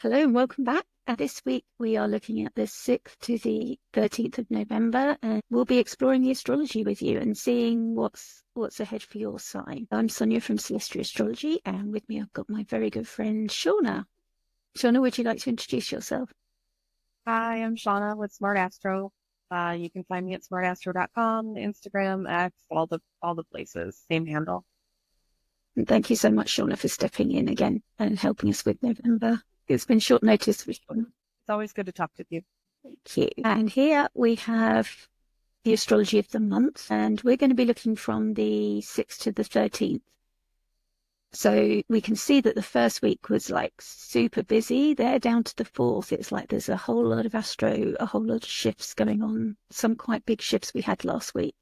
Hello and welcome back. This week we are looking at the 6th to the 13th of November, and we'll be exploring the astrology with you and seeing what's ahead for your sign. I'm Sonia from Celestial Astrology, and with me I've got my very good friend Shawna. Shawna, would you like to introduce yourself? Hi, I'm Shawna with Smart Astro. You can find me at smartastro.com, Instagram, X, all the places, same handle. And thank you so much, Shawna, for stepping in again and helping us with November. It's been short notice for Shawna. It's always good to talk with you. Thank you. And here we have the astrology of the month, and we're going to be looking from the 6th to the 13th. So we can see that the first week was like super busy. There down to the 4th, it's like there's a whole lot of astro, a whole lot of shifts going on, some quite big shifts we had last week.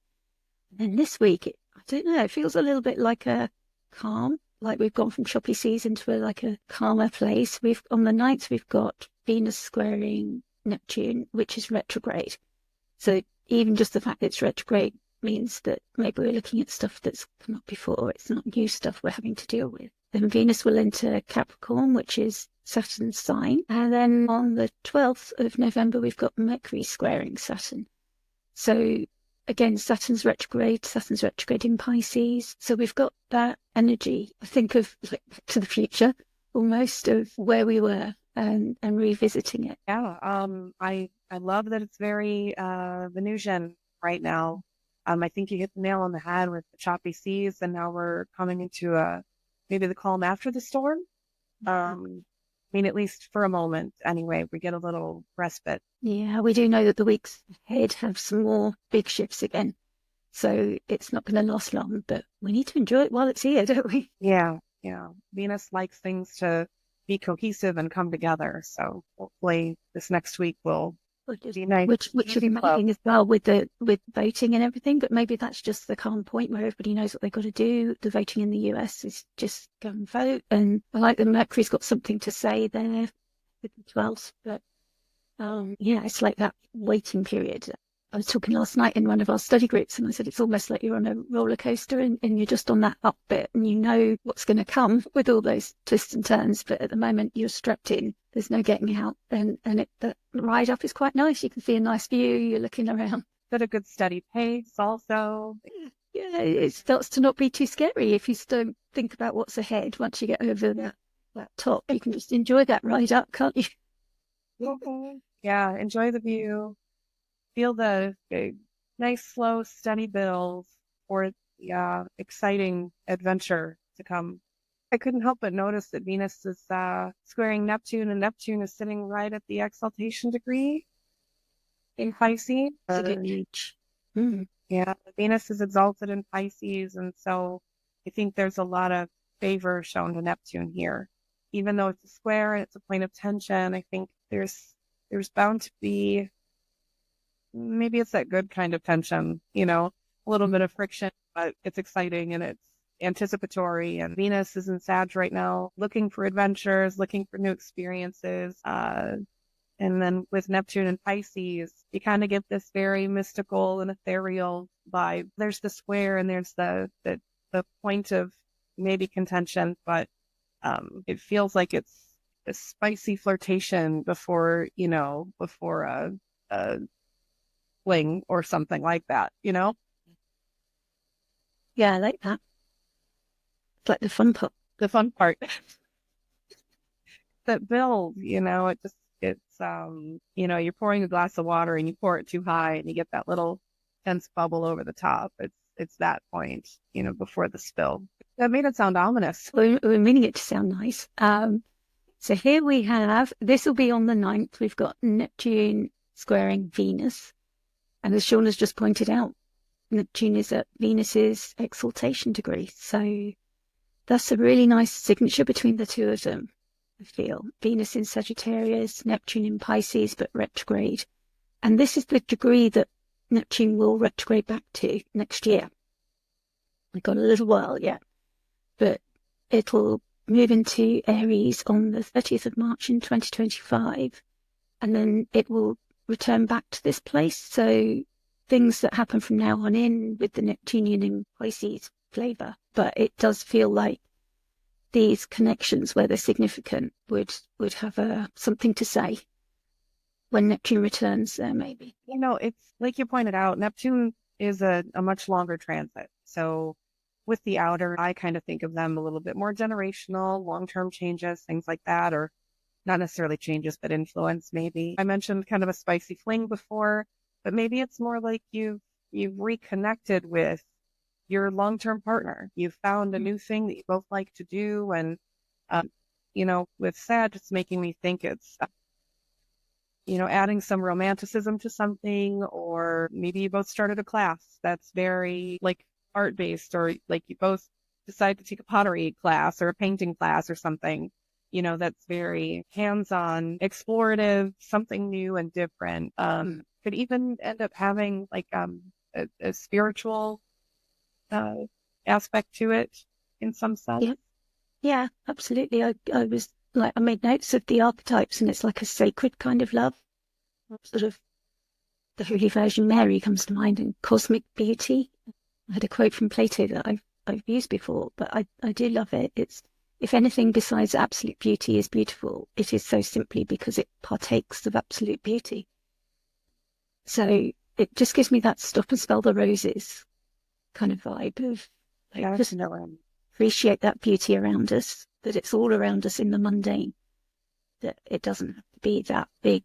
And this week, I don't know, it feels a little bit like a calm, like we've gone from choppy seas into a calmer place. On the 9th, we've got Venus squaring Neptune, which is retrograde. So even just the fact that it's retrograde means that maybe we're looking at stuff that's come up before. It's not new stuff we're having to deal with. Then Venus will enter Capricorn, which is Saturn's sign. And then on the 12th of November, we've got Mercury squaring Saturn. So again, Saturn's retrograde in Pisces. So we've got that energy. I think of like Back to the Future, almost, of where we were and revisiting it. Yeah, I love that it's very Venusian right now. I think you hit the nail on the head with the choppy seas, and now we're coming into maybe the calm after the storm. I mean, at least for a moment, anyway, we get a little respite. Yeah, we do know that the weeks ahead have some more big shifts again. So it's not going to last long, but we need to enjoy it while it's here, don't we? Yeah. Venus likes things to be cohesive and come together. So hopefully this next week will be nice. Which will be amazing as well with voting and everything. But maybe that's just the calm point where everybody knows what they've got to do. The voting in the US is just go and vote. And I like that Mercury's got something to say there with the 12th. But yeah, it's like that waiting period. I was talking last night in one of our study groups, and I said it's almost like you're on a roller coaster and you're just on that up bit, and you know what's going to come with all those twists and turns. But at the moment, you're strapped in. There's no getting out, and the ride up is quite nice. You can see a nice view. You're looking around. Got a good steady pace, also. Yeah, it starts to not be too scary if you don't think about what's ahead. Once you get over that top, you can just enjoy that ride up, can't you? Okay. Yeah, enjoy the view. Feel the nice, slow, steady build for the exciting adventure to come. I couldn't help but notice that Venus is squaring Neptune, and Neptune is sitting right at the exaltation degree in Pisces. Yeah, Venus is exalted in Pisces, and so I think there's a lot of favor shown to Neptune here. Even though it's a square and it's a point of tension, I think there's bound to be, maybe it's that good kind of tension, a little bit of friction, but it's exciting and it's anticipatory. And Venus is in Sag right now, looking for adventures, looking for new experiences. And then with Neptune and Pisces, you kind of get this very mystical and ethereal vibe. There's the square and there's the point of maybe contention, but it feels like it's a spicy flirtation before a fling or something like that, Yeah, I like that. It's like the fun part. The fun part. That build, it's you're pouring a glass of water and you pour it too high and you get that little tense bubble over the top. It's that point, before the spill. That made it sound ominous. We're meaning it to sound nice. So here we have, this will be on the 9th. We've got Neptune squaring Venus. And as Shawna's just pointed out, Neptune is at Venus's exaltation degree. So that's a really nice signature between the two of them, I feel. Venus in Sagittarius, Neptune in Pisces, but retrograde. And this is the degree that Neptune will retrograde back to next year. We've got a little while yet, but it'll move into Aries on the 30th of March in 2025. And then it will return back to this place. So things that happen from now on in with the Neptunian and Pisces flavour. But it does feel like these connections where they're significant would have something to say when Neptune returns there, maybe. It's like you pointed out, Neptune is a much longer transit. So with the outer, I kind of think of them a little bit more generational, long-term changes, things like that, or not necessarily changes, but influence maybe. I mentioned kind of a spicy fling before, but maybe it's more like you've reconnected with your long-term partner. You've found a new thing that you both like to do. And, with Sag, it's making me think it's, adding some romanticism to something, or maybe you both started a class that's very like art-based, or like you both decide to take a pottery class or a painting class or something, that's very hands-on, explorative, something new and different. Could even end up having like a spiritual aspect to it in some sense. Yeah, absolutely. I made notes of the archetypes, and it's like a sacred kind of love. Sort of the Holy Virgin Mary comes to mind, and cosmic beauty. I had a quote from Plato that I've used before, but I do love it. It's, if anything besides absolute beauty is beautiful, it is so simply because it partakes of absolute beauty. So it just gives me that stop and smell the roses kind of vibe of like, just appreciate that beauty around us, that it's all around us in the mundane, that it doesn't have to be that big.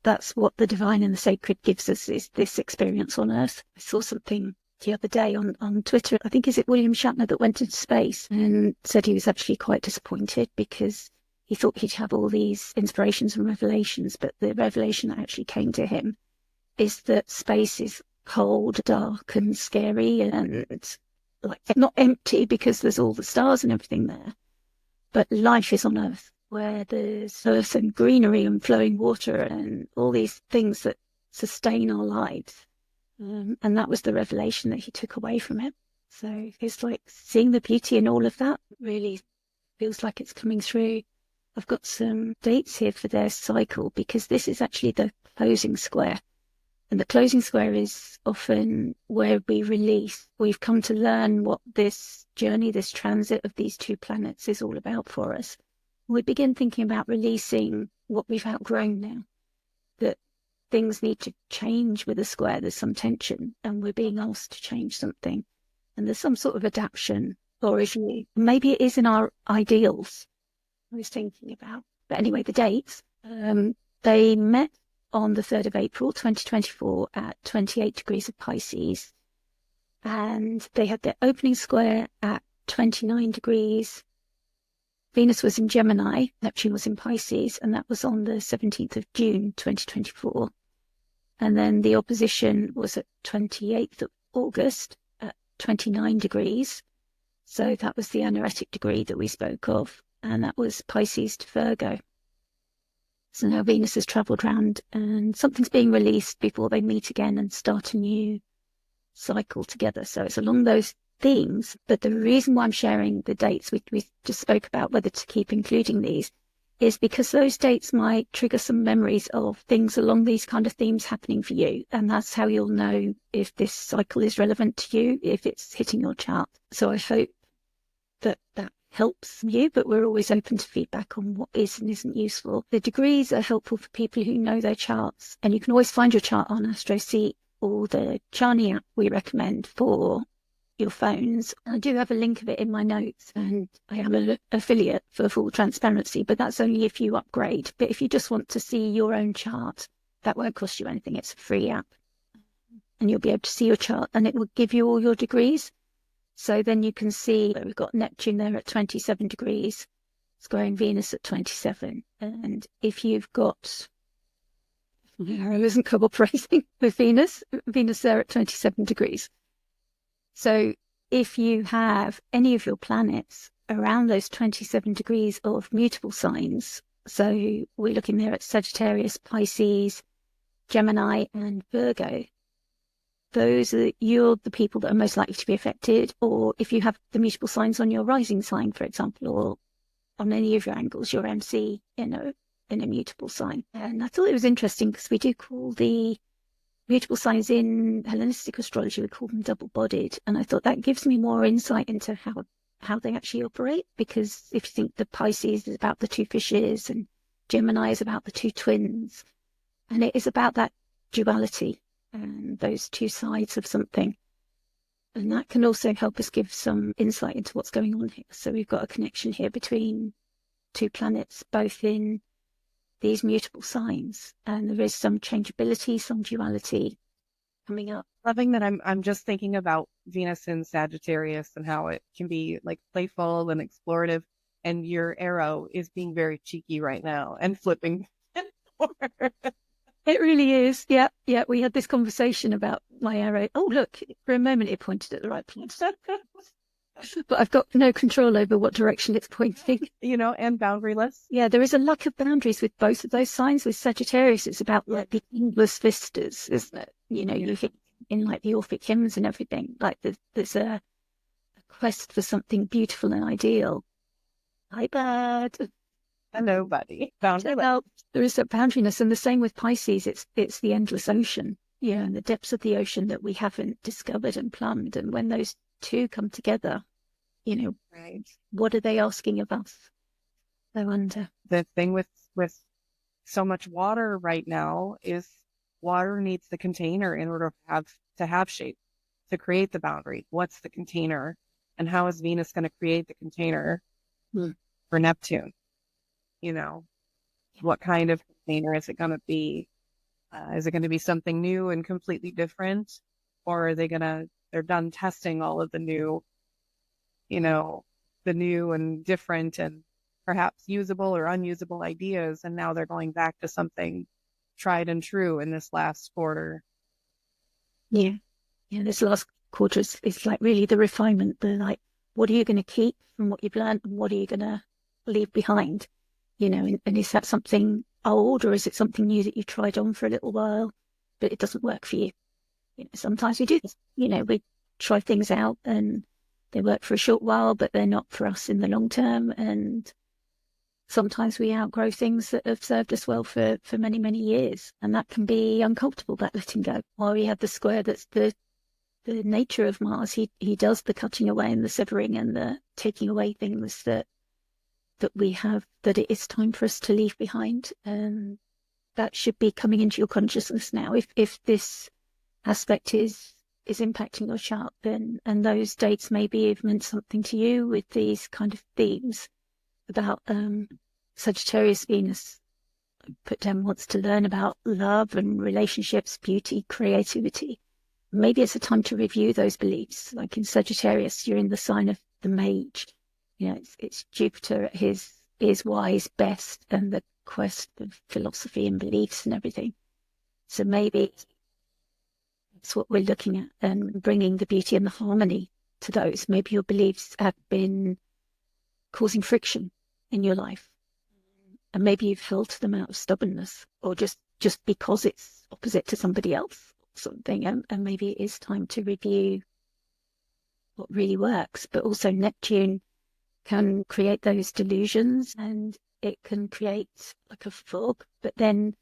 That's what the divine and the sacred gives us, is this experience on earth. I saw something the other day on Twitter. I think, is it William Shatner that went into space and said he was actually quite disappointed because he thought he'd have all these inspirations and revelations, but the revelation that actually came to him is that space is cold, dark and scary, and like not empty because there's all the stars and everything there, but life is on Earth, where there's earth and greenery and flowing water and all these things that sustain our lives. And that was the revelation that he took away from it. So it's like seeing the beauty in all of that really feels like it's coming through. I've got some dates here for their cycle because this is actually the closing square. And the closing square is often where we release. We've come to learn what this journey, this transit of these two planets is all about for us. We begin thinking about releasing what we've outgrown now, that things need to change with a square. There's some tension and we're being asked to change something. And there's some sort of adaptation, or maybe it is in our ideals I was thinking about. But anyway, the dates, they met on the 3rd of April, 2024 at 28 degrees of Pisces. And they had their opening square at 29 degrees. Venus was in Gemini, Neptune was in Pisces, and that was on the 17th of June, 2024. And then the opposition was at 28th of August at 29 degrees. So that was the anaretic degree that we spoke of, and that was Pisces to Virgo. So now Venus has travelled round and something's being released before they meet again and start a new cycle together. So it's along those themes. But the reason why I'm sharing the dates, we just spoke about whether to keep including these, is because those dates might trigger some memories of things along these kind of themes happening for you. And that's how you'll know if this cycle is relevant to you, if it's hitting your chart. So I hope that helps you, but we're always open to feedback on what is and isn't useful. The degrees are helpful for people who know their charts, and you can always find your chart on AstroSeek or the Charney app we recommend for your phones. I do have a link of it in my notes, and I am an affiliate for full transparency, but that's only if you upgrade. But if you just want to see your own chart, that won't cost you anything. It's a free app, and you'll be able to see your chart, and it will give you all your degrees. So then you can see we've got Neptune there at 27 degrees, squaring Venus at 27. And if you've got, I wasn't cooperating with Venus there at 27 degrees. So if you have any of your planets around those 27 degrees of mutable signs, so we're looking there at Sagittarius, Pisces, Gemini, and Virgo, you're the people that are most likely to be affected. Or if you have the mutable signs on your rising sign, for example, or on any of your angles, your MC, in a mutable sign. And I thought it was interesting because we do call the mutable signs in Hellenistic astrology, we call them double-bodied. And I thought that gives me more insight into how how they actually operate. Because if you think the Pisces is about the two fishes and Gemini is about the two twins, and it is about that duality and those two sides of something. And that can also help us give some insight into what's going on here. So we've got a connection here between two planets, both in these mutable signs, and there is some changeability, some duality coming up. Loving that I'm just thinking about Venus in Sagittarius and how it can be like playful and explorative, and your arrow is being very cheeky right now and flipping forward. It really is. Yeah. We had this conversation about my arrow. Oh, look, for a moment it pointed at the right place. But I've got no control over what direction it's pointing. And boundaryless. Yeah, there is a lack of boundaries with both of those signs. With Sagittarius, it's about like the endless vistas, isn't it? You hit in like the Orphic hymns and everything. Like there's a quest for something beautiful and ideal. Hi, bird. Hello, buddy. Boundaryless. There is a boundaryness, and the same with Pisces. It's the endless ocean, and the depths of the ocean that we haven't discovered and plumbed. And when those two come together, right. What are they asking of us? I wonder. The thing with so much water right now is water needs the container in order to have shape, to create the boundary. What's the container, and how is Venus going to create the container for Neptune? What kind of container is it going to be? Is it going to be something new and completely different? Or are they're done testing all of the new and different and perhaps usable or unusable ideas, and now they're going back to something tried and true in this last quarter. Yeah, this last quarter is like really the refinement, what are you going to keep from what you've learned, and what are you going to leave behind? And is that something old, or is it something new that you've tried on for a little while, but it doesn't work for you? Sometimes we do this. We try things out and they work for a short while, but they're not for us in the long term. And sometimes we outgrow things that have served us well for many, many years. And that can be uncomfortable, that letting go. While we have the square, that's the nature of Mars. He does the cutting away and the severing and the taking away things that we have, that it is time for us to leave behind. And that should be coming into your consciousness now. If this aspect is impacting your chart, then, and those dates maybe have meant something to you with these kind of themes about Sagittarius Venus put down wants to learn about love and relationships, beauty, creativity. Maybe it's a time to review those beliefs. Like in Sagittarius, you're in the sign of the mage. It's Jupiter at his wise best, and the quest of philosophy and beliefs and everything. So maybe it's what we're looking at, and bringing the beauty and the harmony to those. Maybe your beliefs have been causing friction in your life, and maybe you've held to them out of stubbornness, or just because it's opposite to somebody else or something. And maybe it is time to review what really works. But also Neptune can create those delusions, and it can create like a fog. But then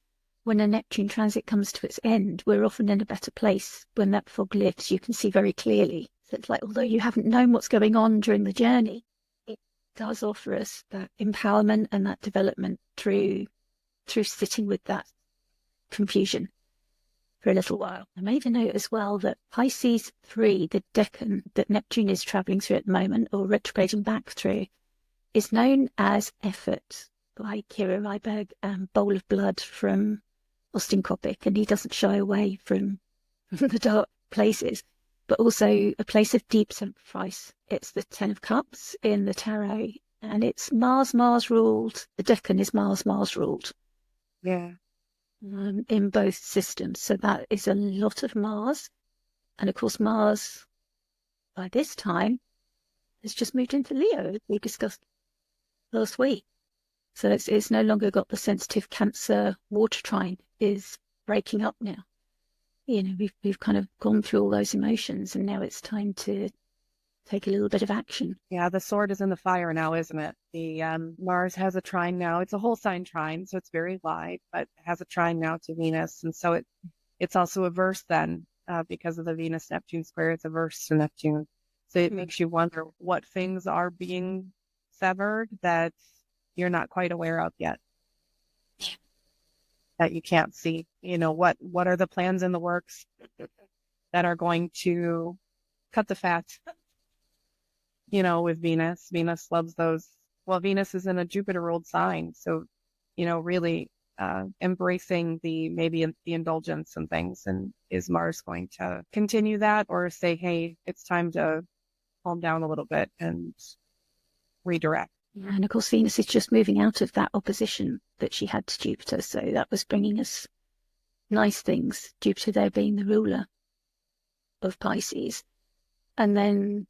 when a Neptune transit comes to its end, we're often in a better place. When that fog lifts, you can see very clearly. So it's like, although you haven't known what's going on during the journey, it does offer us that empowerment and that development through sitting with that confusion for a little while. I made a note as well that Pisces 3, the decan that Neptune is traveling through at the moment, or retrograding back through, is known as Effort by Kira Ryberg and Bowl of Blood from Austin Coppock. And he doesn't shy away from the dark places, but also a place of deep sacrifice. It's the 10 of Cups in the tarot, and it's Mars ruled. The decan is Mars ruled. Yeah. In both systems. So that is a lot of Mars. And of course, Mars, by this time, has just moved into Leo, as we discussed last week. So it's no longer got the sensitive Cancer water trine, is breaking up now. We've kind of gone through all those emotions, and now it's time to take a little bit of action. Yeah, the sword is in the fire now, isn't it? The Mars has a trine now. It's a whole sign trine, so it's very wide, but it has a trine now to Venus. And so it's also a verse then, because of the Venus-Neptune square. It's a verse to Neptune. So it makes you wonder what things are being severed that you're not quite aware of yet, that you can't see. What are the plans in the works that are going to cut the fat, with Venus. Venus loves those. Well, Venus is in a Jupiter ruled sign. So, really embracing maybe the indulgence and things. And is Mars going to continue that, or say, hey, it's time to calm down a little bit and redirect? Yeah, and of course, Venus is just moving out of that opposition that she had to Jupiter. So that was bringing us nice things, Jupiter there being the ruler of Pisces. And then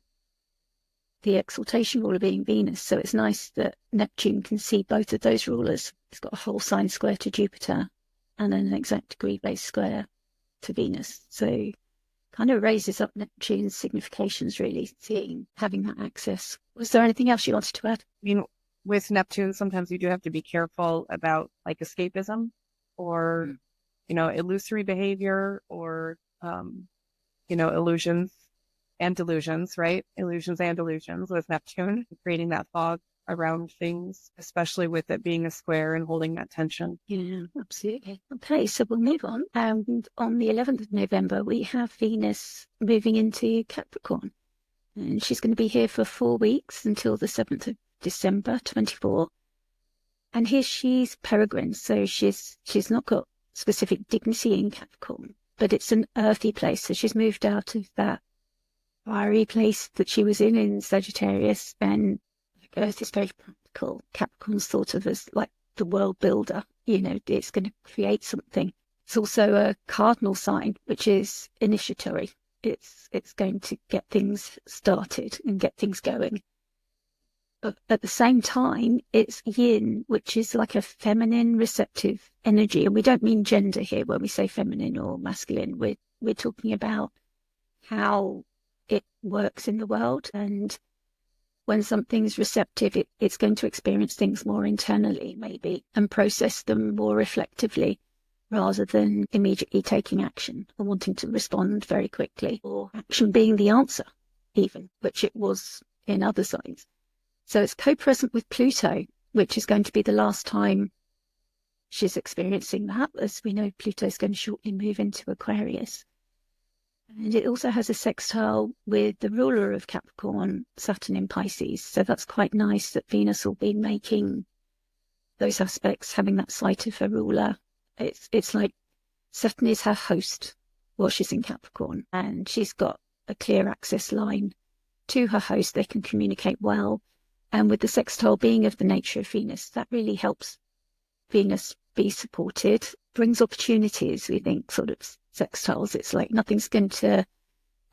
the exaltation ruler being Venus. So it's nice that Neptune can see both of those rulers. It's got a whole sign square to Jupiter and an exact degree base square to Venus. So kind of raises up Neptune's significations, really, having that access. Was there anything else you wanted to add? With Neptune, sometimes you do have to be careful about like escapism or, illusory behavior or, illusions and delusions, right? Illusions and delusions with Neptune, creating that fog around things, especially with it being a square and holding that tension. Yeah, absolutely. Okay, so we'll move on. And on the 11th of November, we have Venus moving into Capricorn. And she's going to be here for 4 weeks until the 7th of December 24. And here she's peregrine, so she's not got specific dignity in Capricorn, but it's an earthy place. So she's moved out of that fiery place that she was in Sagittarius, and Earth is very practical. Capricorn's thought of as like the world builder. It's going to create something. It's also a cardinal sign, which is initiatory. It's going to get things started and get things going. But at the same time, it's yin, which is like a feminine, receptive energy. And we don't mean gender here when we say feminine or masculine. We're talking about how it works in the world. And when something's receptive, it's going to experience things more internally, maybe, and process them more reflectively, rather than immediately taking action or wanting to respond very quickly, or action being the answer, even, which it was in other signs. So it's co-present with Pluto, which is going to be the last time she's experiencing that. As we know, Pluto is going to shortly move into Aquarius. And it also has a sextile with the ruler of Capricorn, Saturn in Pisces. So that's quite nice that Venus will be making those aspects, having that sight of her ruler. It's like Saturn is her host while she's in Capricorn, and she's got a clear access line to her host. They can communicate well. And with the sextile being of the nature of Venus, that really helps Venus be supported, brings opportunities, we think, sort of sextiles. It's like nothing's going to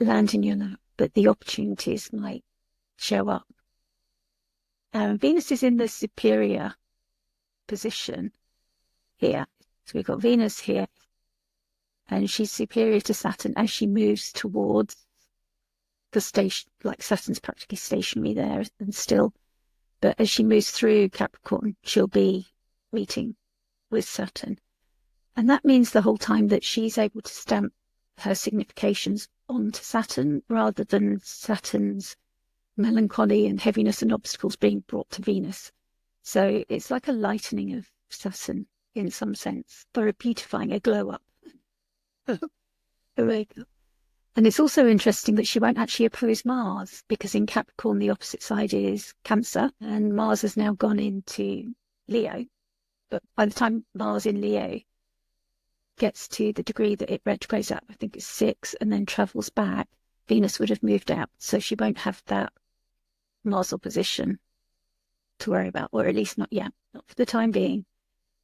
land in your lap, but the opportunities might show up. Venus is in the superior position here. So we've got Venus here, and she's superior to Saturn as she moves towards the station. Like Saturn's practically stationary there and still, but as she moves through Capricorn, she'll be meeting with Saturn. And that means the whole time that she's able to stamp her significations onto Saturn, rather than Saturn's melancholy and heaviness and obstacles being brought to Venus. So it's like a lightening of Saturn in some sense, or a beautifying, a glow up. And it's also interesting that she won't actually oppose Mars, because in Capricorn the opposite side is Cancer, and Mars has now gone into Leo. But by the time Mars in Leo gets to the degree that it retrogrades at, I think it's 6, and then travels back, Venus would have moved out. So she won't have that Mars opposition to worry about, or at least not yet, not for the time being,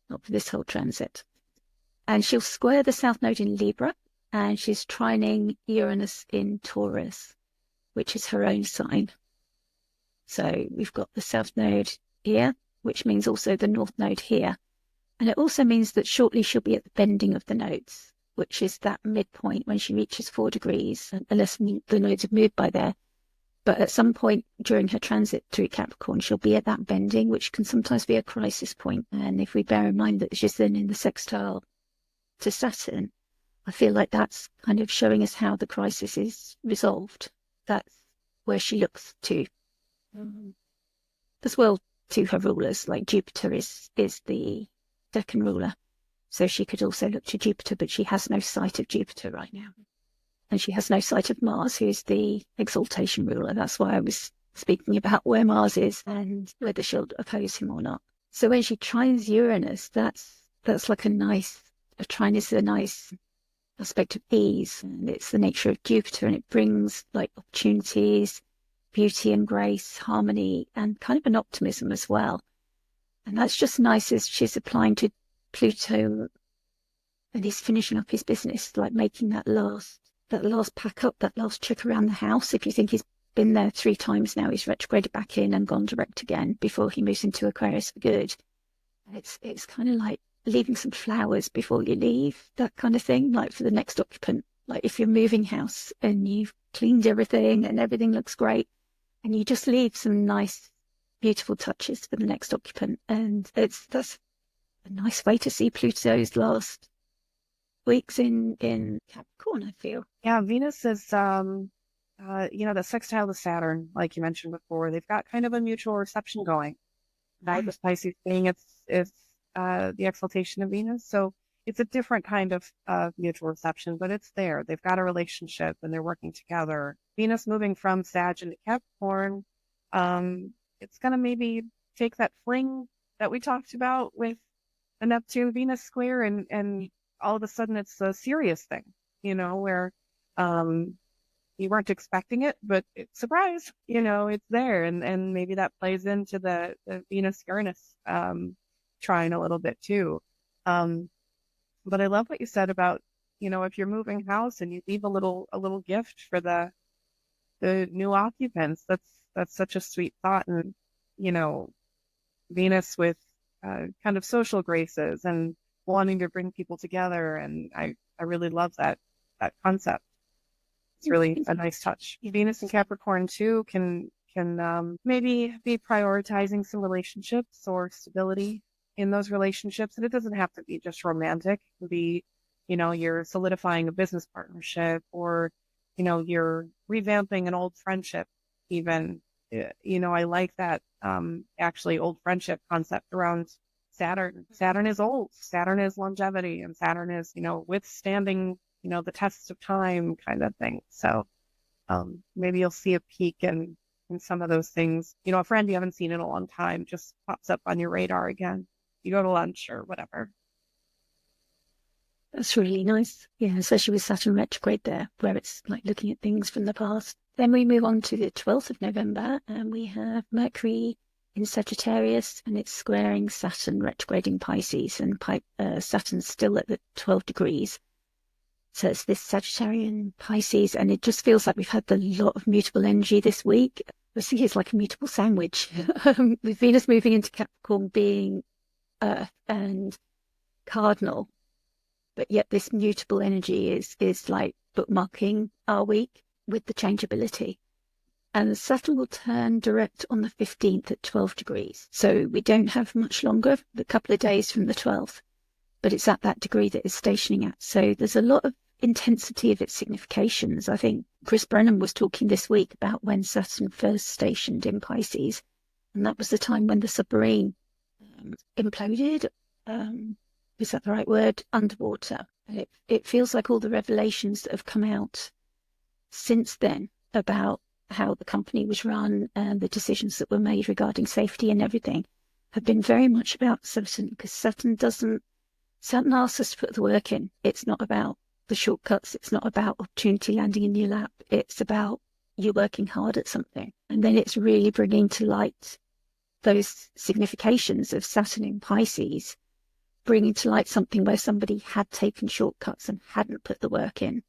not for this whole transit. And she'll square the South Node in Libra, and she's trining Uranus in Taurus, which is her own sign. So we've got the South Node here, which means also the North Node here. And it also means that shortly she'll be at the bending of the nodes, which is that midpoint when she reaches 4 degrees, unless the nodes have moved by there. But at some point during her transit through Capricorn, she'll be at that bending, which can sometimes be a crisis point. And if we bear in mind that she's then in the sextile to Saturn, I feel like that's kind of showing us how the crisis is resolved. That's where she looks to, as well, to her rulers. Like Jupiter is the second ruler, so she could also look to Jupiter, but she has no sight of Jupiter right now, and she has no sight of Mars, who is the exaltation ruler. That's why I was speaking about where Mars is and whether she'll oppose him or not. So when she trines Uranus, that's like a trine is a nice aspect of ease, and it's the nature of Jupiter, and it brings like opportunities, beauty and grace, harmony, and kind of an optimism as well. And that's just nice as she's applying to Pluto, and he's finishing up his business, like making that last pack up, that last check around the house. If you think he's been there 3 times now, he's retrograded back in and gone direct again before he moves into Aquarius for good. It's kind of like leaving some flowers before you leave, that kind of thing, like for the next occupant. Like if you're moving house and you've cleaned everything and everything looks great, and you just leave some nice, beautiful touches for the next occupant. And that's a nice way to see Pluto's last weeks in Capricorn, I feel. Yeah, Venus is, the sextile to Saturn, like you mentioned before. They've got kind of a mutual reception going. Right, with Pisces being it's the exaltation of Venus, so it's a different kind of mutual reception, but it's there. They've got a relationship and they're working together. Venus moving from Sag into Capricorn, it's gonna maybe take that fling that we talked about with the Neptune Venus square, and all of a sudden it's a serious thing, where you weren't expecting it, but it's surprise, it's there. And maybe that plays into the Venus-Uranus trine a little bit too. But I love what you said about, if you're moving house and you leave a little gift for the new occupants, that's such a sweet thought. And, Venus with kind of social graces and wanting to bring people together. And I really love that concept. It's really a nice touch. Venus and Capricorn too can maybe be prioritizing some relationships or stability in those relationships. And it doesn't have to be just romantic. It can be, you're solidifying a business partnership, or, you're revamping an old friendship even. I like that actually old friendship concept around Saturn. Saturn is old. Saturn is longevity, and Saturn is, withstanding the tests of time kind of thing. So maybe you'll see a peak in some of those things. A friend you haven't seen in a long time just pops up on your radar again. You go to lunch or whatever. That's really nice. Yeah, especially with Saturn retrograde there, where it's like looking at things from the past. Then we move on to the 12th of November, and we have Mercury in Sagittarius, and it's squaring Saturn retrograding Pisces, and Saturn's still at the 12 degrees. So it's this Sagittarian Pisces, and it just feels like we've had a lot of mutable energy this week. I see it's like a mutable sandwich, with Venus moving into Capricorn being Earth and Cardinal, but yet this mutable energy is like bookmarking our week with the changeability. And Saturn will turn direct on the 15th at 12 degrees. So we don't have much longer, a couple of days from the 12th. But it's at that degree that it's stationing at. So there's a lot of intensity of its significations. I think Chris Brennan was talking this week about when Saturn first stationed in Pisces, and that was the time when the submarine imploded. Is that the right word? Underwater. And it feels like all the revelations that have come out since then about how the company was run and the decisions that were made regarding safety and everything have been very much about Saturn, because Saturn asks us to put the work in. It's not about the shortcuts. It's not about opportunity landing in your lap. It's about you working hard at something. And then it's really bringing to light those significations of Saturn in Pisces, bringing to light something where somebody had taken shortcuts and hadn't put the work in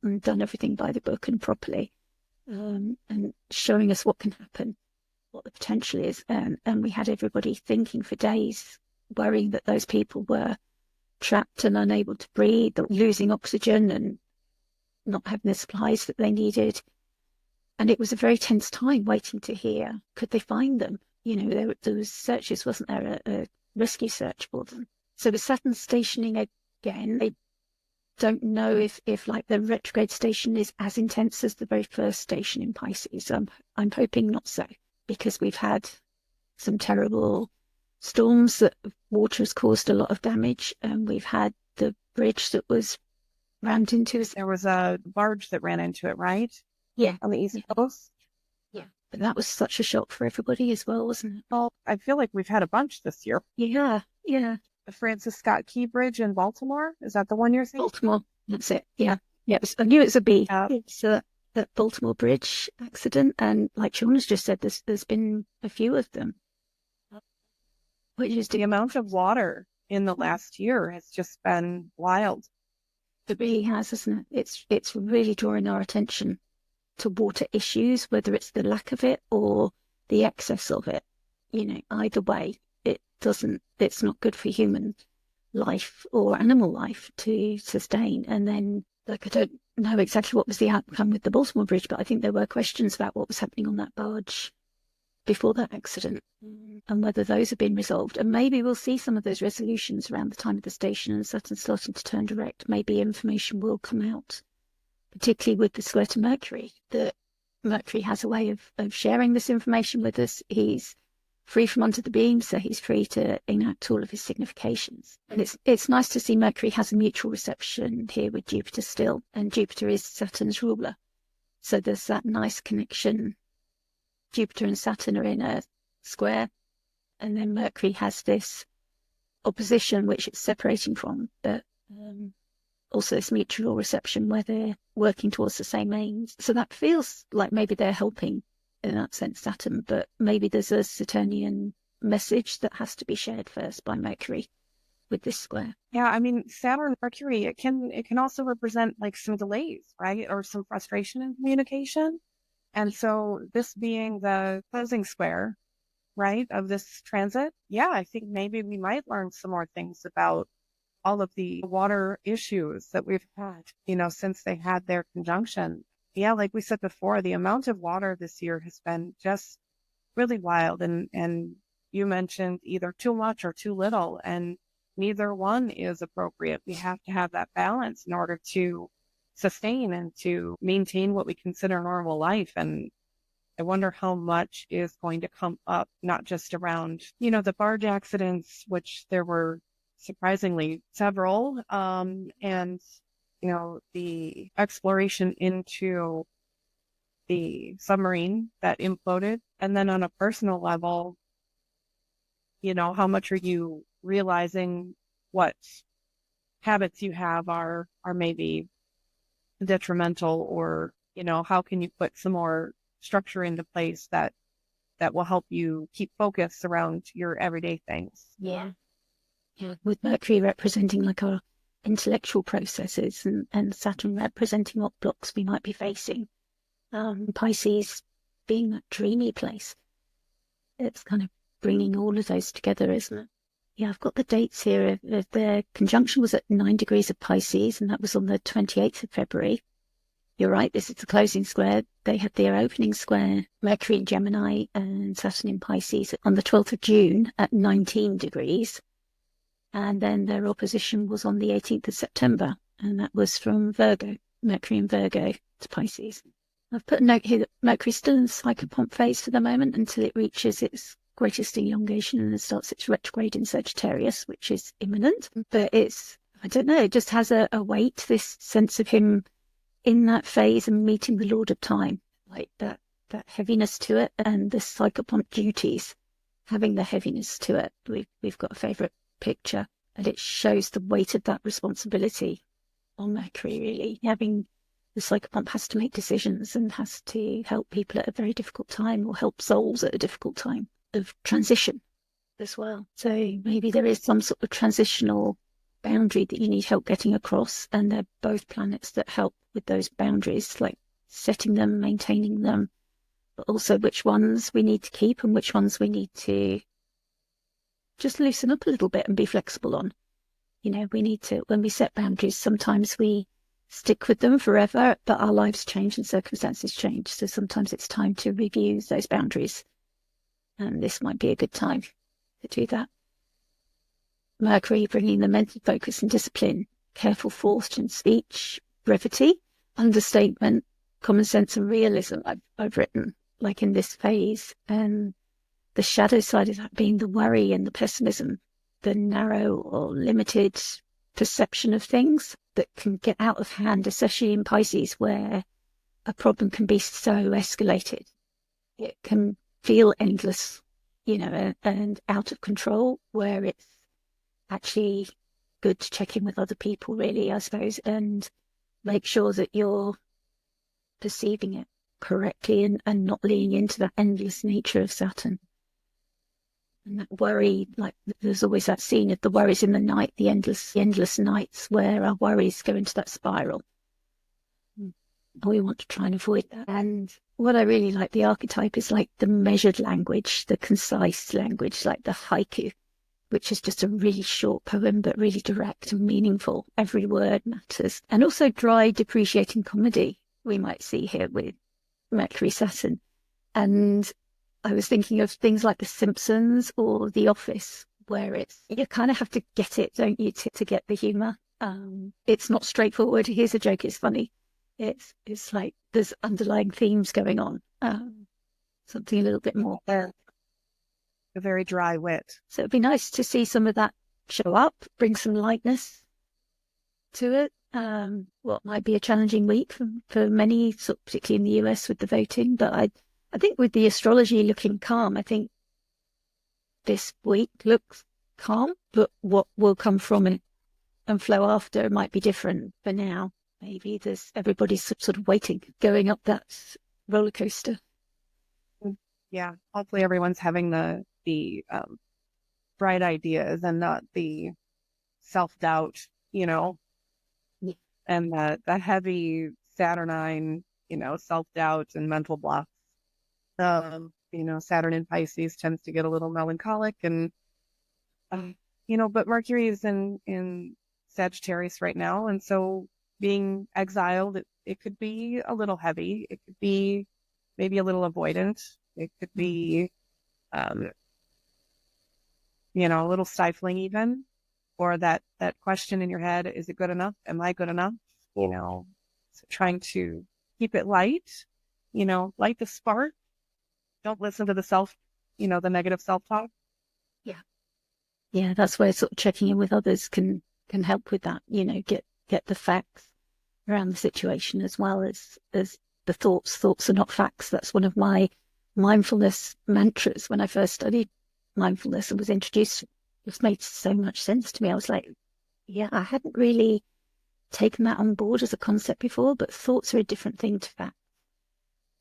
and done everything by the book and properly, and showing us what can happen, what the potential is. And we had everybody thinking for days, worrying that those people were trapped and unable to breathe, losing oxygen and not having the supplies that they needed. And it was a very tense time waiting to hear, could they find them? There was searches, wasn't there, a rescue search for them. So with Saturn stationing again, they don't know if like the retrograde station is as intense as the very first station in Pisces. I'm hoping not so, because we've had some terrible storms that water has caused a lot of damage, and we've had the bridge that was rammed into us. There was a barge that ran into it, right? Yeah. On the East Coast? Yeah. But that was such a shock for everybody as well, wasn't it? Well, I feel like we've had a bunch this year. Yeah. Yeah. The Francis Scott Key Bridge in Baltimore. Is that the one you're saying? Baltimore. That's it. Yeah. Yeah. I knew it was a B. Yeah. It's that Baltimore Bridge accident. And like Shawna's just said, there's been a few of them. Which is The amount of water in the last year has just been wild. It really has, hasn't it? It's really drawing our attention to water issues, whether it's the lack of it or the excess of it. You know, either way, it's not good for human life or animal life to sustain. And then, like, I don't know exactly what was the outcome with the Baltimore Bridge, but I think there were questions about what was happening on that barge before that accident and whether those have been resolved. And maybe we'll see some of those resolutions around the time of the station and Saturn starting to turn direct. Maybe information will come out, particularly with the square to Mercury, that Mercury has a way of sharing this information with us. He's free from under the beam, so he's free to enact all of his significations. And it's nice to see Mercury has a mutual reception here with Jupiter still, and Jupiter is Saturn's ruler. So there's that nice connection. Jupiter and Saturn are in a square, and then Mercury has this opposition which it's separating from, but also this mutual reception where they're working towards the same aims. So that feels like maybe they're helping in that sense, Saturn, but maybe there's a Saturnian message that has to be shared first by Mercury with this square. Yeah, I mean, Saturn, Mercury, it can also represent like some delays, right? Or some frustration in communication. And so this being the closing square, right, of this transit, yeah, I think maybe we might learn some more things about all of the water issues that we've had, since they had their conjunction. Yeah, like we said before, the amount of water this year has been just really wild. And you mentioned either too much or too little, and neither one is appropriate. We have to have that balance in order to sustain and to maintain what we consider normal life. And I wonder how much is going to come up, not just around, the barge accidents, which there were surprisingly several, and, the exploration into the submarine that imploded. And then on a personal level, how much are you realizing what habits you have are maybe detrimental, or how can you put some more structure into place that will help you keep focus around your everyday things. Yeah With Mercury representing like our intellectual processes, and Saturn representing what blocks we might be facing, Pisces being that dreamy place. It's kind of bringing all of those together, isn't it? Yeah, I've got the dates here. Their conjunction was at 9 degrees of Pisces, and that was on the 28th of February. You're right, this is the closing square. They had their opening square, Mercury in Gemini and Saturn in Pisces, on the 12th of June at 19 degrees. And then their opposition was on the 18th of September, and that was from Virgo, Mercury in Virgo to Pisces. I've put a note here that Mercury's still in the psychopomp phase for the moment until it reaches its greatest elongation and then starts its retrograde in Sagittarius, which is imminent. But I don't know, it just has a weight, this sense of him in that phase and meeting the Lord of Time, like that heaviness to it, and the psychopomp duties having the heaviness to it. We've got a favourite picture, and it shows the weight of that responsibility on Mercury, really. Having the psychopomp has to make decisions and has to help people at a very difficult time, or help souls at a difficult time of transition as well. So maybe there is some sort of transitional boundary that you need help getting across, and they're both planets that help with those boundaries, like setting them, maintaining them, but also which ones we need to keep and which ones we need to just loosen up a little bit and be flexible on. We need to, when we set boundaries, sometimes we stick with them forever, but our lives change and circumstances change. So sometimes it's time to review those boundaries. And this might be a good time to do that. Mercury bringing the mental focus and discipline careful force in speech, brevity, understatement, common sense and realism I've written, like in this phase. And the shadow side of that being the worry and the pessimism, the narrow or limited perception of things that can get out of hand, especially in Pisces, where a problem can be so escalated. It can feel endless, and out of control, where it's actually good to check in with other people, really, I suppose, and make sure that you're perceiving it correctly and not leaning into that endless nature of Saturn. And that worry, like there's always that scene of the worries in the night, the endless nights where our worries go into that spiral. We want to try and avoid that. And what I really like, the archetype, is like the measured language, the concise language, like the haiku, which is just a really short poem, but really direct and meaningful. Every word matters. And also dry, depreciating comedy we might see here with Mercury, Saturn. And I was thinking of things like The Simpsons or The Office, where you kind of have to get it, don't you, to get the humor. It's not straightforward. Here's a joke, it's funny. It's like there's underlying themes going on. Something a little bit more. A very dry wit. So it'd be nice to see some of that show up, bring some lightness to it. What might be a challenging week for many, particularly in the US with the voting. But I think with the astrology looking calm, I think this week looks calm, but what will come from it and flow after might be different. For now, maybe everybody's sort of waiting, going up that roller coaster. Yeah, hopefully everyone's having the bright ideas and not the self-doubt, Yeah. and the heavy Saturnine, self-doubt and mental blocks. Saturn in Pisces tends to get a little melancholic, and but Mercury is in Sagittarius right now, and so being exiled, it could be a little heavy. It could be maybe a little avoidant. It could be, a little stifling even, or that question in your head: is it good enough? Am I good enough? So trying to keep it light, light the spark. Don't listen to the negative self-talk. Yeah, that's where sort of checking in with others can help with that. Get the facts around the situation as well as the thoughts. Thoughts are not facts. That's one of my mindfulness mantras. When I first studied mindfulness and was introduced, it made so much sense to me. I was like, yeah, I hadn't really taken that on board as a concept before, but thoughts are a different thing to facts.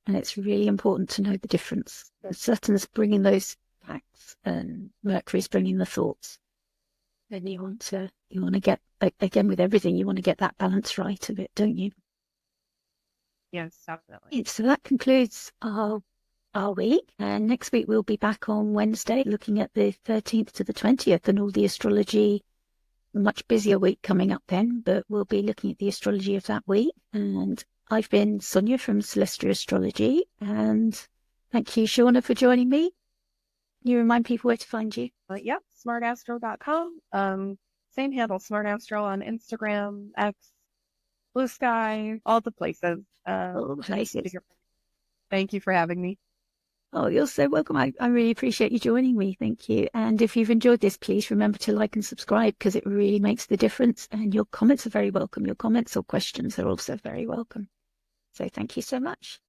And it's really important to know the difference. Saturn's bringing those facts and Mercury's bringing the thoughts. Then you want to get, again, with everything, you want to get that balance right of it, don't you? Yes, definitely. So that concludes our week. And next week we'll be back on Wednesday looking at the 13th to the 20th and all the astrology. Much busier week coming up then, but we'll be looking at the astrology of that week. And I've been Sonia from Celestial Astrology, and thank you, Shawna, for joining me. Can you remind people where to find you? Yep, smartastro.com. Same handle, smartastro on Instagram, X, Blue Sky, all the places. All the places. Thank you for having me. Oh, you're so welcome. I really appreciate you joining me. Thank you. And if you've enjoyed this, please remember to like and subscribe, because it really makes the difference. And your comments are very welcome. Your comments or questions are also very welcome. So thank you so much.